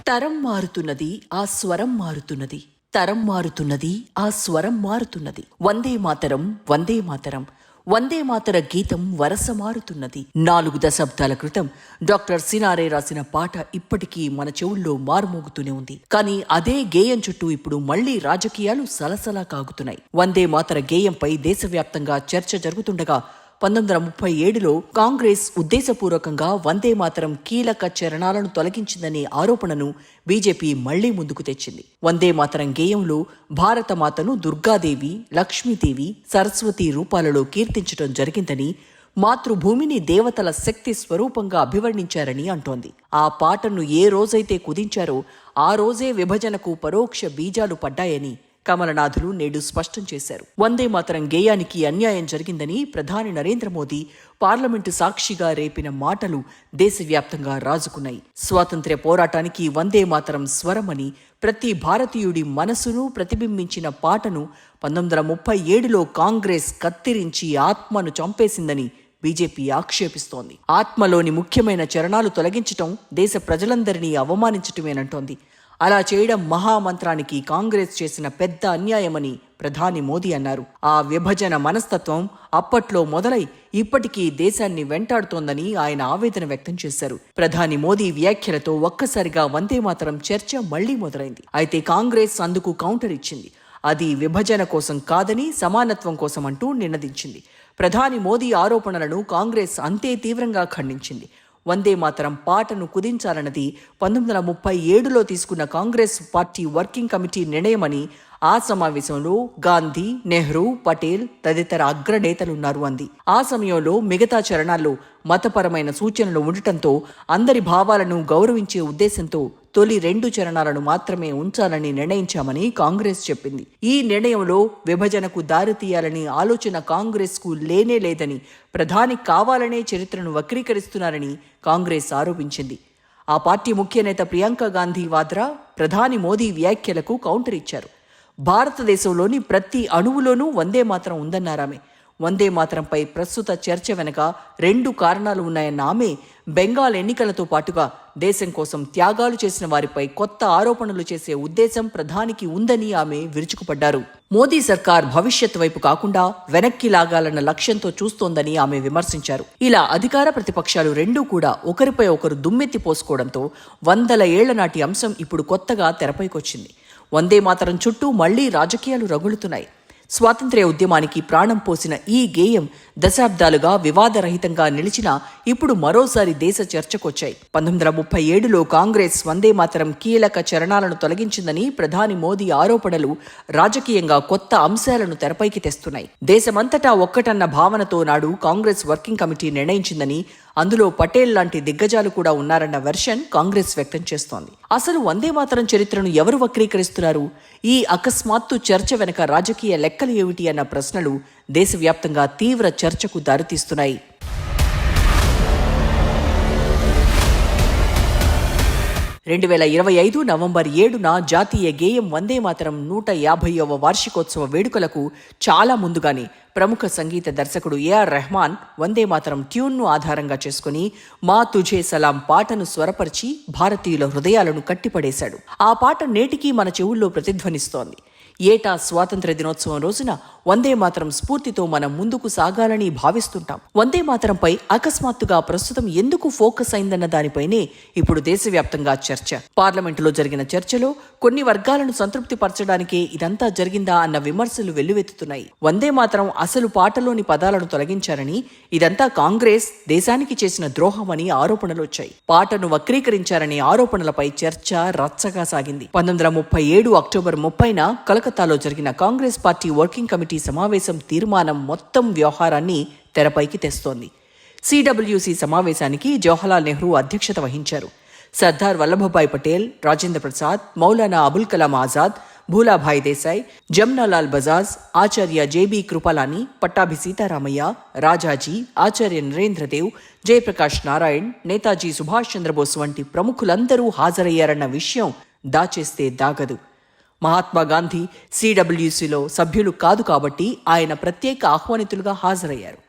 తరం మారుతున్నది, ఆ స్వరం మారుతున్నది. తరం మారుతున్నది, ఆ స్వరం మారుతున్నది. వందే మాతరం, వందే మాతరం. వందే మాతర గీతం వరస మారుతున్నది. 4 దశాబ్దాల క్రితం డాక్టర్ సినారే రాసిన పాట ఇప్పటికీ మన చెవుల్లో మారుమోగుతూనే ఉంది. కానీ అదే గేయం చుట్టూ ఇప్పుడు మళ్లీ రాజకీయాలు సలసలా కాగుతున్నాయి. వందే మాతర గేయంపై దేశవ్యాప్తంగా చర్చ జరుగుతుండగా 1937లో కాంగ్రెస్ ఉద్దేశపూర్వకంగా వందే మాతరం కీలక చరణాలను తొలగించిందనే ఆరోపణను బీజేపీ మళ్లీ ముందుకు తెచ్చింది. వందే మాతరం గేయంలో భారతమాతను దుర్గాదేవి, లక్ష్మీదేవి, సరస్వతి రూపాలలో కీర్తించడం జరిగిందని, మాతృభూమిని దేవతల శక్తి స్వరూపంగా అభివర్ణించారని అంటోంది. ఆ పాటను ఏ రోజైతే కుదించారో ఆ రోజే విభజనకు పరోక్ష బీజాలు పడ్డాయని కమలనాథులు నేడు స్పష్టం చేశారు. వందే మాతరం గేయానికి అన్యాయం జరిగిందని ప్రధాని నరేంద్ర మోదీ పార్లమెంటు సాక్షిగా రేపిన మాటలు దేశవ్యాప్తంగా రాజుకున్నాయి. స్వాతంత్ర్య పోరాటానికి వందే మాతరం స్వరమని, ప్రతి భారతీయుడి మనసును ప్రతిబింబించిన పాటను 1937లో కాంగ్రెస్ కత్తిరించి ఆత్మను చంపేసిందని బీజేపీ ఆక్షేపిస్తోంది. ఆత్మలోని ముఖ్యమైన చరణాలు తొలగించటం దేశ ప్రజలందరినీ అవమానించటమేనంటోంది. అలా చేయడం మహామంత్రానికి కాంగ్రెస్ చేసిన పెద్ద అన్యాయమని ప్రధాని మోదీ అన్నారు. ఆ విభజన మనస్తత్వం అప్పట్లో మొదలై ఇప్పటికీ దేశాన్ని వెంటాడుతోందని ఆయన ఆవేదన వ్యక్తం చేశారు. ప్రధాని మోదీ వ్యాఖ్యలతో ఒక్కసారిగా వందే మాతరం చర్చ మళ్లీ మొదలైంది. అయితే కాంగ్రెస్ అందుకు కౌంటర్ ఇచ్చింది. అది విభజన కోసం కాదని సమానత్వం కోసం అంటూ నినదించింది. ప్రధాని మోదీ ఆరోపణలను కాంగ్రెస్ అంతే తీవ్రంగా ఖండించింది. వందే మాతరం పాటను కుదించాలన్నది 1937లో తీసుకున్న కాంగ్రెస్ పార్టీ వర్కింగ్ కమిటీ నిర్ణయమని, ఆ సమావేశంలో గాంధీ, నెహ్రూ, పటేల్ తదితర అగ్రనేతలున్నారు అంది. ఆ సమయంలో మిగతా చరణాల్లో మతపరమైన సూచనలు ఉండటంతో అందరి భావాలను గౌరవించే ఉద్దేశంతో తొలి 2 చరణాలను మాత్రమే ఉంచాలని నిర్ణయించామని కాంగ్రెస్ చెప్పింది. ఈ నిర్ణయంలో విభజనకు దారితీయాలని ఆలోచన కాంగ్రెస్కు లేనే లేదని, ప్రధాని కావాలనే చరిత్రను వక్రీకరిస్తున్నారని కాంగ్రెస్ ఆరోపించింది. ఆ పార్టీ ముఖ్య నేత ప్రియాంక గాంధీ వాద్రా ప్రధాని మోదీ వ్యాఖ్యలకు కౌంటర్ ఇచ్చారు. భారతదేశంలోని ప్రతి అణువులోనూ వందే మాతరం ఉందన్నారామె. వందే మాతరంపై ప్రస్తుత చర్చ వెనక 2 కారణాలు ఉన్నాయన్న ఆమె, బెంగాల్ ఎన్నికలతో పాటుగా దేశం కోసం త్యాగాలు చేసిన వారిపై కొత్త ఆరోపణలు చేసే ఉద్దేశం ప్రధానికి ఉందని ఆమె విరుచుకుపడ్డారు. మోదీ సర్కార్ భవిష్యత్ వైపు కాకుండా వెనక్కి లాగాలన్న లక్ష్యంతో చూస్తోందని ఆమె విమర్శించారు. ఇలా అధికార ప్రతిపక్షాలు రెండూ కూడా ఒకరిపై ఒకరు దుమ్మెత్తి పోసుకోవడంతో 100 ఏళ్ల నాటి అంశం ఇప్పుడు కొత్తగా తెరపైకొచ్చింది. వందే మాతరం చుట్టూ మళ్లీ రాజకీయాలు రగులుతున్నాయి. స్వాతంత్ర్య ఉద్యమానికి ప్రాణం పోసిన ఈ గేయం దశాబ్దాలుగా వివాదరహితంగా నిలిచినా ఇప్పుడు మరోసారి దేశ చర్చకొచ్చాయి. 1937లో కాంగ్రెస్ వందే మాతరం కీలక చరణాలను తొలగించిందని ప్రధాని మోదీ ఆరోపణలు రాజకీయంగా కొత్త అంశాలను తెరపైకి తెస్తున్నాయి. దేశమంతటా ఒక్కటన్న భావనతో నాడు కాంగ్రెస్ వర్కింగ్ కమిటీ నిర్ణయించిందని, అందులో పటేల్ లాంటి దిగ్గజాలు కూడా ఉన్నారన్న వెర్షన్ కాంగ్రెస్ వ్యక్తం చేస్తోంది. అసలు వందే మాతరం చరిత్రను ఎవరు వక్రీకరిస్తున్నారు? ఈ అకస్మాత్తు చర్చ వెనక రాజకీయ లెక్కలు ఏమిటి అన్న ప్రశ్నలు దేశవ్యాప్తంగా తీవ్ర చర్చకు దారితీస్తున్నాయి. 2025 నవంబర్ 7న జాతీయ గేయం వందే మాతరం 150వ వార్షికోత్సవ వేడుకలకు చాలా ముందుగానే ప్రముఖ సంగీత దర్శకుడు ఏఆర్ రెహమాన్ వందే మాతరం ట్యూన్ను ఆధారంగా చేసుకుని మా తుఝే సలాం పాటను స్వరపరిచి భారతీయుల హృదయాలను కట్టిపడేశాడు. ఆ పాట నేటికీ మన చెవుల్లో ప్రతిధ్వనిస్తోంది. ఏటా స్వాతంత్ర్య దినోత్సవం రోజున వందే మాతరం స్ఫూర్తితో మనం ముందుకు సాగాలని భావిస్తుంటాం. వందే మాతరంపై అకస్మాత్తుగా ప్రస్తుతం ఎందుకు ఫోకస్ అయిందన్న దానిపైనే ఇప్పుడు దేశవ్యాప్తంగా చర్చ. పార్లమెంటులో జరిగిన చర్చలో కొన్ని వర్గాలను సంతృప్తి పరచడానికే ఇదంతా జరిగిందా అన్న విమర్శలు వెల్లువెత్తుతున్నాయి. వందే మాతరం అసలు పాటలోని పదాలను తొలగించారని, ఇదంతా కాంగ్రెస్ దేశానికి చేసిన ద్రోహమని ఆరోపణలు వచ్చాయి. పాటను వక్రీకరించారనే ఆరోపణలపై చర్చ రచ్చగా సాగింది. 1937 అక్టోబర్ 30న కలకత్తాలో జరిగిన కాంగ్రెస్ పార్టీ వర్కింగ్ కమిటీ సమావేశం తీర్మానం మొత్తం వ్యవహారాన్ని తెరపైకి తెస్తోంది. సిడబ్ల్యూసి సమావేశానికి జవహర్లాల్ నెహ్రూ అధ్యక్షత వహించారు. సర్దార్ వల్లభభాయ్ పటేల్, రాజేంద్ర ప్రసాద్, మౌలానా అబుల్ కలాం ఆజాద్, భూలాభాయ్ దేశాయ్, జమ్నాలాల్ బజాజ్, ఆచార్య జేబీ కృపలాని, పట్టాభి సీతారామయ్య, రాజాజీ, ఆచార్య నరేంద్రదేవ్, జయప్రకాష్ నారాయణ్, నేతాజీ సుభాష్ చంద్రబోస్ వంటి ప్రముఖులందరూ హాజరయ్యారన్న విషయం దాచేస్తే దాగదు. మహాత్మా గాంధీ సిడబ్ల్యూసిలో సభ్యులు కాదు కాబట్టి ఆయన ప్రత్యేక ఆహ్వానితులుగా హాజరయ్యారు.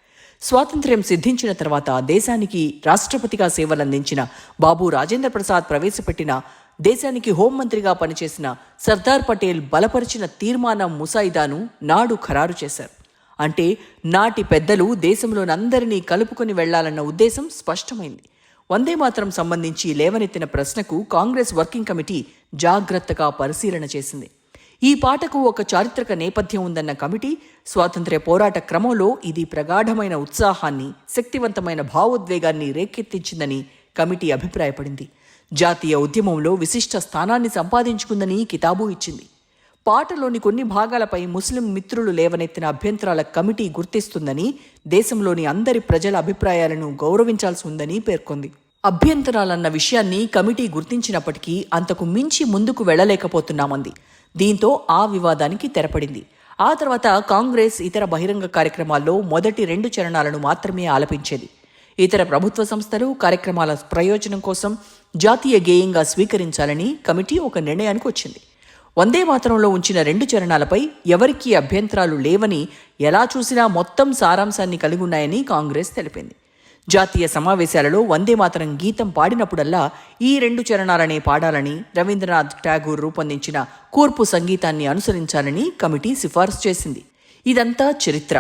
స్వాతంత్ర్యం సిద్ధించిన తర్వాత దేశానికి రాష్ట్రపతిగా సేవలందించిన బాబు రాజేంద్ర ప్రసాద్ ప్రవేశపెట్టిన దేశానికి హోంమంత్రిగా పనిచేసిన సర్దార్ పటేల్ బలపరిచిన తీర్మానం ముసాయిదాను నాడు ఖరారు చేశారు. అంటే నాటి పెద్దలు దేశంలోనందరినీ కలుపుకొని వెళ్లాలన్న ఉద్దేశం స్పష్టమైంది. వందే మాతరం సంబంధించి లేవనెత్తిన ప్రశ్నకు కాంగ్రెస్ వర్కింగ్ కమిటీ జాగ్రత్తగా పరిశీలన చేసింది. ఈ పాటకు ఒక చారిత్రక నేపథ్యం ఉందన్న కమిటీ స్వాతంత్ర్య పోరాట క్రమంలో ఇది ప్రగాఢమైన ఉత్సాహాన్ని, శక్తివంతమైన భావోద్వేగాన్ని రేకెత్తించిందని కమిటీ అభిప్రాయపడింది. జాతీయ ఉద్యమంలో విశిష్ట స్థానాన్ని సంపాదించుకుందని కితాబు ఇచ్చింది. పాటలోని కొన్ని భాగాలపై ముస్లిం మిత్రులు లేవనెత్తిన అభ్యంతరాల కమిటీ గుర్తిస్తుందని, దేశంలోని అందరి ప్రజల అభిప్రాయాలను గౌరవించాల్సి ఉందని పేర్కొంది. అభ్యంతరాలన్న విషయాన్ని కమిటీ గుర్తించినప్పటికీ అంతకు మించి ముందుకు వెళ్లలేకపోతున్నామంది. దీంతో ఆ వివాదానికి తెరపడింది. ఆ తర్వాత కాంగ్రెస్ ఇతర బహిరంగ కార్యక్రమాల్లో మొదటి 2 చరణాలను మాత్రమే ఆలపించేది. ఇతర ప్రభుత్వ సంస్థలు కార్యక్రమాల ప్రయోజనం కోసం జాతీయ గేయంగా స్వీకరించాలని కమిటీ ఒక నిర్ణయానికి వచ్చింది. వందే మాతరంలో ఉంచిన 2 చరణాలపై ఎవరికీ అభ్యంతరాలు లేవని, ఎలా చూసినా మొత్తం సారాంశాన్ని కలిగి ఉన్నాయని కాంగ్రెస్ తెలిపింది. జాతీయ సమావేశాలలో వందే మాతరం గీతం పాడినప్పుడల్లా ఈ 2 చరణాలనే పాడాలని, రవీంద్రనాథ్ ఠాగూర్ రూపొందించిన కూర్పు సంగీతాన్ని అనుసరించాలని కమిటీ సిఫార్సు చేసింది. ఇదంతా చరిత్ర.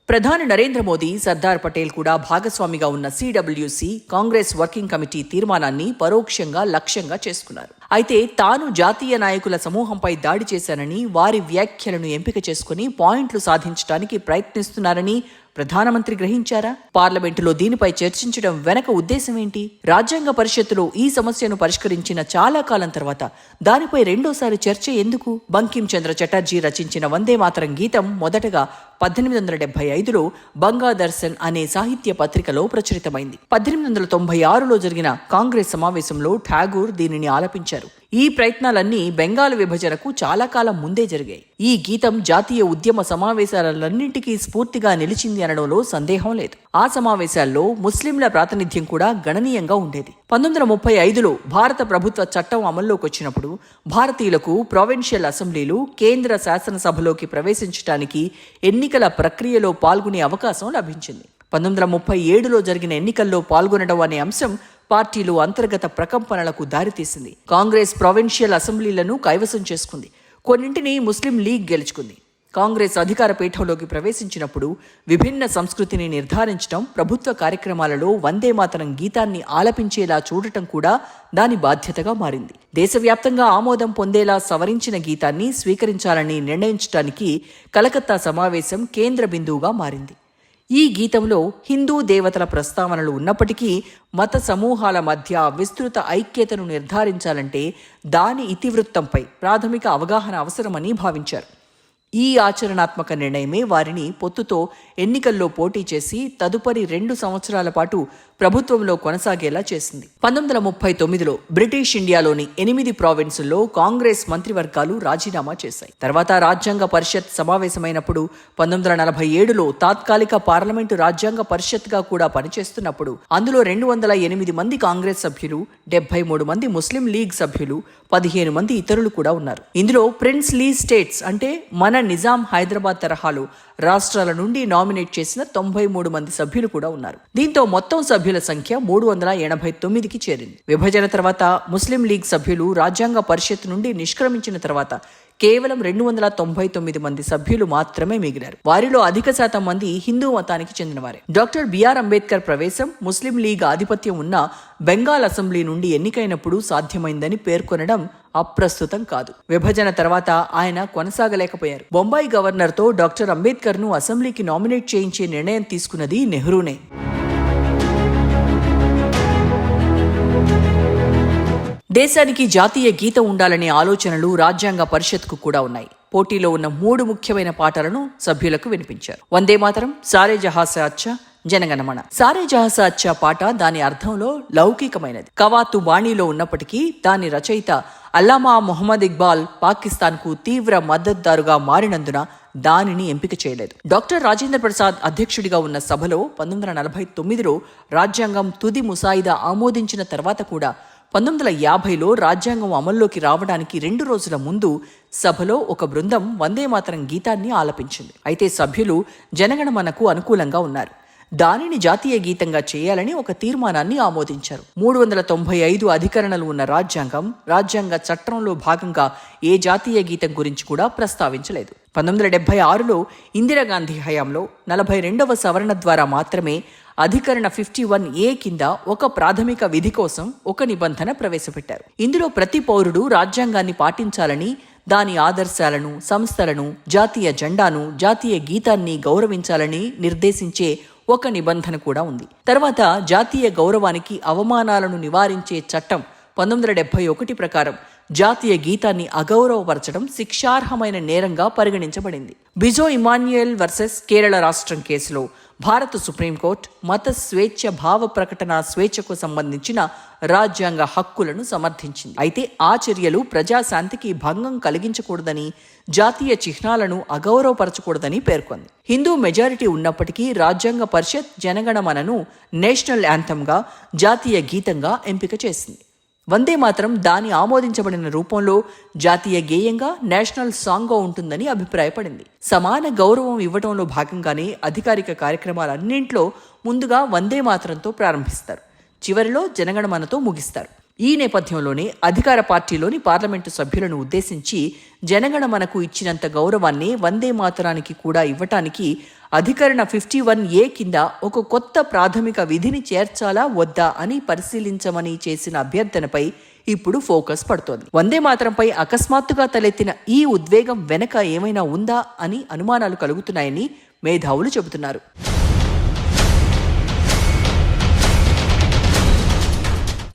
ప్రధాని నరేంద్ర మోదీ, సర్దార్ పటేల్ కూడా భాగస్వామిగా ఉన్న సిడబ్ల్యూసి కాంగ్రెస్ వర్కింగ్ కమిటీ తీర్మానాన్ని పరోక్షంగా లక్ష్యంగా చేసుకున్నారు. అయితే తాను జాతీయ నాయకుల సమూహంపై దాడి చేశానని, వారి వ్యాఖ్యలను ఎంపిక చేసుకుని పాయింట్లు సాధించడానికి ప్రయత్నిస్తున్నారని ప్రధానమంత్రి గ్రహించారా? పార్లమెంటులో దీనిపై చర్చించడం వెనక ఉద్దేశం ఏంటి? రాజ్యాంగ పరిషత్తులో ఈ సమస్యను పరిష్కరించిన చాలా కాలం తర్వాత దానిపై రెండోసారి చర్చ ఎందుకు? బంకిం చంద్ర చటర్జీ రచించిన వందే మాతరం గీతం మొదటగా 1875లో బంగాదర్శన్ అనే సాహిత్య పత్రికలో ప్రచురితమైంది. 1896లో జరిగిన కాంగ్రెస్ సమావేశంలో ఠాగూర్ దీనిని ఆలపించారు. ఈ ప్రయత్నాలన్నీ బెంగాల్ విభజనకు చాలా కాలం ముందే జరిగాయి. ఈ గీతం జాతీయ ఉద్యమ సమావేశాలన్నింటికీ స్ఫూర్తిగా నిలిచింది అనడంలో సందేహం లేదు. ఆ సమావేశాల్లో ముస్లింల ప్రాతినిధ్యం కూడా గణనీయంగా ఉండేది. 1935లో భారత ప్రభుత్వ చట్టం అమల్లోకి వచ్చినప్పుడు భారతీయులకు ప్రొవిన్షియల్ అసెంబ్లీలు కేంద్ర శాసనసభలోకి ప్రవేశించడానికి ఎన్నికల ప్రక్రియలో పాల్గొనే అవకాశం లభించింది. 1937లో జరిగిన ఎన్నికల్లో పాల్గొనడం అనే అంశం పార్టీలు అంతర్గత ప్రకంపనలకు దారితీసింది. కాంగ్రెస్ ప్రొవిన్షియల్ అసెంబ్లీలను కైవసం చేసుకుంది. కొన్నింటిని ముస్లిం లీగ్ గెలుచుకుంది. కాంగ్రెస్ అధికార పీఠంలోకి ప్రవేశించినప్పుడు విభిన్న సంస్కృతిని నిర్ధారించడం, ప్రభుత్వ కార్యక్రమాలలో వందే మాతరం గీతాన్ని ఆలపించేలా చూడటం కూడా దాని బాధ్యతగా మారింది. దేశవ్యాప్తంగా ఆమోదం పొందేలా సవరించిన గీతాన్ని స్వీకరించాలని నిర్ణయించడానికి కలకత్తా సమావేశం కేంద్ర బిందువుగా మారింది. ఈ గీతంలో హిందూ దేవతల ప్రస్తావనలు ఉన్నప్పటికీ మత సమూహాల మధ్య విస్తృత ఐక్యతను నిర్ధారించాలంటే దాని ఇతివృత్తంపై ప్రాథమిక అవగాహన అవసరమని భావించారు. ఈ ఆచరణాత్మక నిర్ణయమే వారిని పొత్తుతో ఎన్నికల్లో పోటీ చేసి తదుపరి 2 సంవత్సరాల పాటు ప్రభుత్వంలో కొనసాగేలా చేసింది. 1939లో బ్రిటిష్ ఇండియాలోని 8 ప్రావిన్సుల్లో కాంగ్రెస్ మంత్రివర్గాలు రాజీనామా చేశాయి. తర్వాత రాజ్యాంగ పరిషత్ సమావేశమైనప్పుడు 1947లో తాత్కాలిక పార్లమెంటు రాజ్యాంగ పరిషత్గా కూడా పనిచేస్తున్నప్పుడు అందులో 208 మంది కాంగ్రెస్ సభ్యులు, 73 మంది ముస్లిం లీగ్ సభ్యులు, 15 మంది ఇతరులు కూడా ఉన్నారు. ఇందులో ప్రిన్స్లీ స్టేట్స్ అంటే మన నిజాం హైదరాబాద్ తరహాలో రాష్ట్రాల నుండి నామినేట్ చేసిన 93 మంది సభ్యులు కూడా ఉన్నారు. దీంతో మొత్తం సభ్యుల సంఖ్య 389కి చేరింది. విభజన తర్వాత ముస్లిం లీగ్ సభ్యులు రాజ్యాంగ పరిషత్ నుండి నిష్క్రమించిన తర్వాత కేవలం 299 మంది సభ్యులు మాత్రమే మిగిలారు. వారిలో అధిక శాతం మంది హిందూ మతానికి చెందినవారే. డాక్టర్ బిఆర్ అంబేద్కర్ ప్రవేశం ముస్లిం లీగ్ ఆధిపత్యం ఉన్న బెంగాల్ అసెంబ్లీ నుండి ఎన్నికైనప్పుడు సాధ్యమైందని పేర్కొనడం అప్రస్తుతం కాదు. విభజన తర్వాత ఆయన కొనసాగలేకపోయారు. బొంబాయి గవర్నర్తో డాక్టర్ అంబేద్కర్ను అసెంబ్లీకి నామినేట్ చేయించే నిర్ణయం తీసుకున్నది నెహ్రూనే. దేశానికి జాతీయ గీతం ఉండాలనే ఆలోచనలు రాజ్యాంగ పరిషత్కు కూడా ఉన్నాయి. పోటీలో ఉన్న 3 ముఖ్యమైన పాటలను సభ్యులకు వినిపించారు. వందే మాతరం, సారే జహాं से अच्छा, జనగణమన. సారే జహాं से अच्छा పాట దాని అర్థంలో లౌకికమైనది. కవాతు బాణీలో ఉన్నప్పటికీ దాని రచయిత అల్లామా మొహమ్మద్ ఇక్బాల్ పాకిస్తాన్కు తీవ్ర మద్దతుదారుగా మారినందున దానిని ఎంపిక చేయలేదు. డాక్టర్ రాజేంద్ర ప్రసాద్ అధ్యక్షుడిగా ఉన్న సభలో 1949లో రాజ్యాంగం తుది ముసాయిదా ఆమోదించిన తర్వాత కూడా 1950లో రాజ్యాంగం అమల్లోకి రావడానికి 2 రోజుల ముందు సభలో ఒక బృందం వందే మాతరం గీతాన్ని ఆలపించింది. అయితే సభ్యులు జనగణమనకు అనుకూలంగా ఉన్నారు. దానిని జాతీయ గీతంగా చేయాలని ఒక తీర్మానాన్ని ఆమోదించారు. 395 అధికరణలు ఉన్న రాజ్యాంగ చట్టంలో భాగంగా ఏ జాతీయ గీతం గురించి కూడా ప్రస్తావించలేదు. 1976లో ఇందిరాగాంధీ హయాంలో 42వ సవరణ ద్వారా మాత్రమే అధికరణ 51A కింద ఒక ప్రాథమిక విధి కోసం ఒక నిబంధన ప్రవేశపెట్టారు. ఇందులో ప్రతి పౌరుడు రాజ్యాంగాన్ని పాటించాలని, దాని ఆదర్శాలను, సంస్థలను, జాతీయ జెండాను, జాతీయ గీతాన్ని గౌరవించాలని నిర్దేశించే ఒక నిబంధన కూడా ఉంది. తర్వాత జాతీయ గౌరవానికి అవమానాలను నివారించే చట్టం 1971 ప్రకారం జాతీయ గీతాన్ని అగౌరవపరచడం శిక్షార్హమైన నేరంగా పరిగణించబడింది. బిజో ఇమాన్యుయల్ వర్సెస్ కేరళ రాష్ట్రం కేసులో భారత సుప్రీంకోర్టు మత స్వేచ్ఛ, భావ ప్రకటన స్వేచ్ఛకు సంబంధించిన రాజ్యాంగ హక్కులను సమర్థించింది. అయితే ఆ చర్యలు ప్రజాశాంతికి భంగం కలిగించకూడదని, జాతీయ చిహ్నాలను అగౌరవపరచకూడదని పేర్కొంది. హిందూ మెజారిటీ ఉన్నప్పటికీ రాజ్యాంగ పరిషత్ జనగణమనను నేషనల్ యాంథమ్గా, జాతీయ గీతంగా ఎంపిక చేసింది. వందే మాతరం దాని ఆమోదించబడిన రూపంలో జాతీయ గేయంగా, నేషనల్ సాంగ్గా ఉంటుందని అభిప్రాయపడింది. సమాన గౌరవం ఇవ్వడంలో భాగంగానే అధికారిక కార్యక్రమాలన్నింట్లో ముందుగా వందే మాతరంతో ప్రారంభిస్తారు, చివరిలో జనగణమనతో ముగిస్తారు. ఈ నేపథ్యంలోనే అధికార పార్టీలోని పార్లమెంటు సభ్యులను ఉద్దేశించి జనగణమనకు ఇచ్చినంత గౌరవాన్ని వందే మాతరానికి కూడా ఇవ్వటానికి అధికరణ 51A కింద ఒక కొత్త ప్రాథమిక విధిని చేర్చాలా వద్దా అని పరిశీలించమని చేసిన అభ్యర్థనపై ఇప్పుడు ఫోకస్ పడుతోంది. వందే మాతరంపై అకస్మాత్తుగా తలెత్తిన ఈ ఉద్వేగం వెనక ఏమైనా ఉందా అని అనుమానాలు కలుగుతున్నాయని మేధావులు చెబుతున్నారు.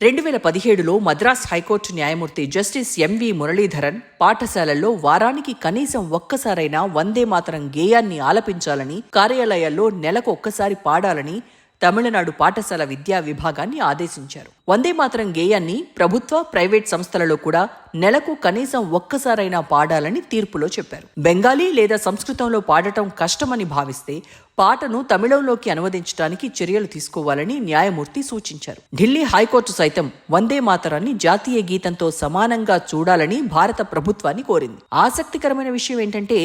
2017లో మద్రాస్ హైకోర్టు న్యాయమూర్తి జస్టిస్ ఎంవి మురళీధరన్ పాఠశాలల్లో వారానికి కనీసం ఒక్కసారైనా వందే మాతరం గేయాన్ని ఆలపించాలని, కార్యాలయాల్లో నెలకు ఒక్కసారి పాడాలని తమిళనాడు పాఠశాల విద్యా విభాగాన్ని ఆదేశించారు. వందే మాతరం గేయాన్ని ప్రభుత్వ, ప్రైవేట్ సంస్థలలో కూడా నెలకు కనీసం ఒక్కసారైనా పాడాలని తీర్పులో చెప్పారు. బెంగాలీ లేదా సంస్కృతంలో పాడటం కష్టమని భావిస్తే పాటను తమిళంలోకి అనువదించడానికి చర్యలు తీసుకోవాలని న్యాయమూర్తి సూచించారు. ఢిల్లీ హైకోర్టు సైతం వందే మాతరాన్ని జాతీయ గీతంతో సమానంగా చూడాలని భారత ప్రభుత్వాన్ని కోరింది. ఆసక్తికరమైన విషయం ఏంటంటే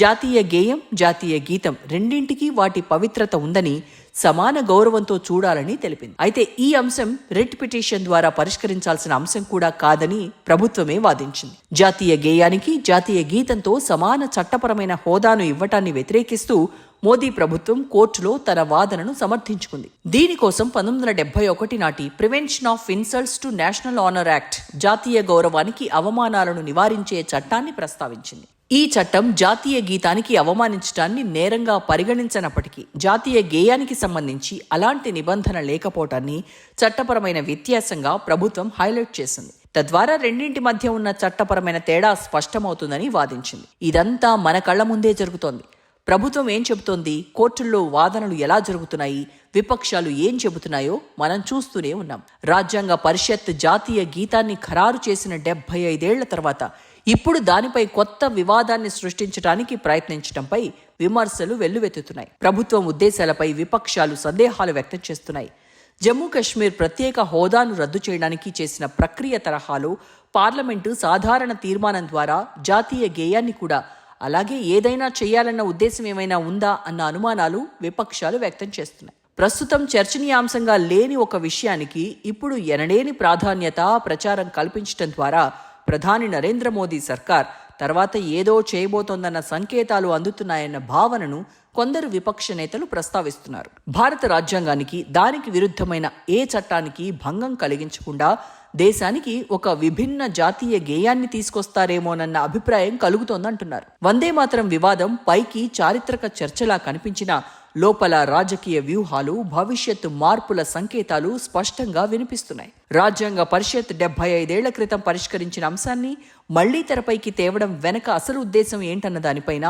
జాతీయ గేయం, జాతీయ గీతం రెండింటికి వాటి పవిత్రత ఉందని, సమాన గౌరవంతో చూడాలని తెలిపింది. అయితే ఈ అంశం రిట్ పిటిషన్ ద్వారా పరిష్కరించాల్సిన అంశం కూడా కాదని ప్రభుత్వమే వాదించింది. జాతీయ గేయానికి, జాతీయ గీతంతో సమాన చట్టపరమైన హోదాను ఇవ్వటాన్ని వ్యతిరేకిస్తూ మోదీ ప్రభుత్వం కోర్టులో తన వాదనను సమర్థించుకుంది. దీనికోసం 1971 నాటి prevention of insults to national honour act, జాతీయ గౌరవానికి అవమానాలను నివారించే చట్టాన్ని ప్రస్తావించింది. ఈ చట్టం జాతీయ గీతానికి అవమానించడాన్ని నేరంగా పరిగణించనప్పటికీ జాతీయ గేయానికి సంబంధించి అలాంటి నిబంధన లేకపోవటాన్ని చట్టపరమైన వ్యత్యాసంగా ప్రభుత్వం హైలైట్ చేసింది. తద్వారా రెండింటి మధ్య ఉన్న చట్టపరమైన తేడా స్పష్టమవుతుందని వాదించింది. ఇదంతా మన కళ్ల ముందే జరుగుతోంది. ప్రభుత్వం ఏం చెబుతోంది, కోర్టుల్లో వాదనలు ఎలా జరుగుతున్నాయి, విపక్షాలు ఏం చెబుతున్నాయో మనం చూస్తూనే ఉన్నాం. రాజ్యాంగ పరిషత్ జాతీయ గీతాన్ని ఖరారు చేసిన 75 ఏళ్ల తర్వాత ఇప్పుడు దానిపై కొత్త వివాదాన్ని సృష్టించడానికి ప్రయత్నించడంపై విమర్శలు వెల్లువెత్తుతున్నాయి. ప్రభుత్వం ఉద్దేశాలపై విపక్షాలు సందేహాలు వ్యక్తం చేస్తున్నాయి. జమ్మూ కశ్మీర్ ప్రత్యేక హోదాను రద్దు చేయడానికి చేసిన ప్రక్రియ తరహాలో పార్లమెంటు సాధారణ తీర్మానం ద్వారా జాతీయ గేయాన్ని కూడా అలాగే ఏదైనా చేయాలన్న ఉద్దేశం ఏమైనా ఉందా అన్న అనుమానాలు విపక్షాలు వ్యక్తం చేస్తున్నాయి. ప్రస్తుతం చర్చనీయాంశంగా లేని ఒక విషయానికి ఇప్పుడు ఎనలేని ప్రాధాన్యత, ప్రచారం కల్పించడం ద్వారా ప్రధాని నరేంద్ర మోదీ సర్కార్ తర్వాత ఏదో చేయబోతోందన్న సంకేతాలు అందుతున్నాయన్న భావనను కొందరు విపక్ష నేతలు ప్రస్తావిస్తున్నారు. భారత రాజ్యాంగానికి, దానికి విరుద్ధమైన ఏ చట్టానికి భంగం కలిగించకుండా దేశానికి ఒక విభిన్న జాతీయ గేయాన్ని తీసుకొస్తారేమోనన్న అభిప్రాయం కలుగుతోందంటున్నారు. వందే మాతరం వివాదం పైకి చారిత్రక చర్చలా కనిపించినా లోపల రాజకీయ వ్యూహాలు, భవిష్యత్తు మార్పుల సంకేతాలు స్పష్టంగా వినిపిస్తున్నాయి. రాజ్యాంగ పరిషత్ 75 ఏళ్ల క్రితం పరిష్కరించిన అంశాన్ని మళ్లీ తెరపైకి తేవడం వెనక అసలు ఉద్దేశం ఏంటన్న దానిపైన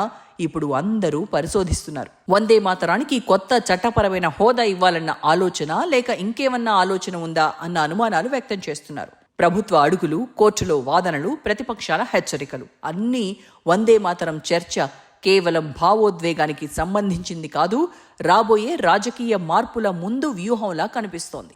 ఇప్పుడు అందరూ పరిశోధిస్తున్నారు. వందే మాతరానికి కొత్త చట్టపరమైన హోదా ఇవ్వాలన్న ఆలోచన లేక ఇంకేమన్నా ఆలోచన ఉందా అన్న అనుమానాలు వ్యక్తం చేస్తున్నారు. ప్రభుత్వ అడుగులు, కోర్టులో వాదనలు, ప్రతిపక్షాల హెచ్చరికలు అన్నీ వందే మాతరం చర్చ కేవలం భావోద్వేగానికి సంబంధించింది కాదు, రాబోయే రాజకీయ మార్పుల ముందు వ్యూహంలా కనిపిస్తోంది.